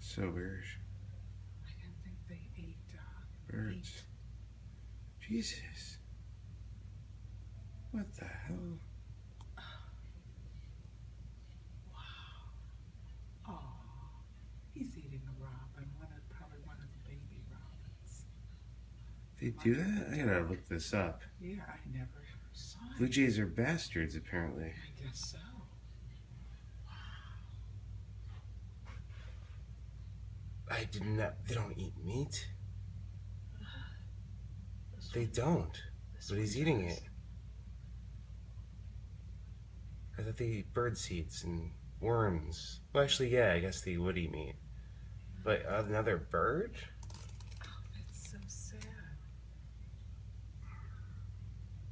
So weird. I didn't think they ate Birds. Jesus. What the hell? Wow. Oh, he's eating a robin. Probably one of the baby robins. They do that? I gotta look this up. Yeah, I never saw it. Blue jays are bastards, apparently. I guess so. I did not. They don't eat meat. They don't. But he's eating it. I thought they eat bird seeds and worms. Well, actually, yeah, I guess they would eat meat. But another bird? Oh, that's so sad.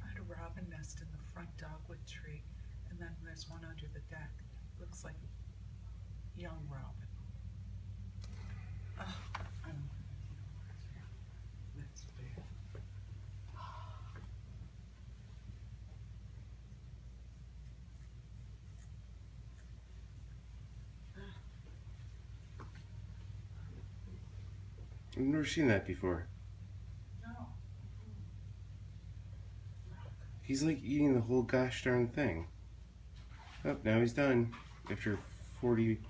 I had a robin nest in the front dogwood tree, and then there's one under the deck. Looks like a young robin. Oh, I don't know. That's bad. I've never seen that before. No. He's like eating the whole gosh darn thing. Oh, now he's done. After 40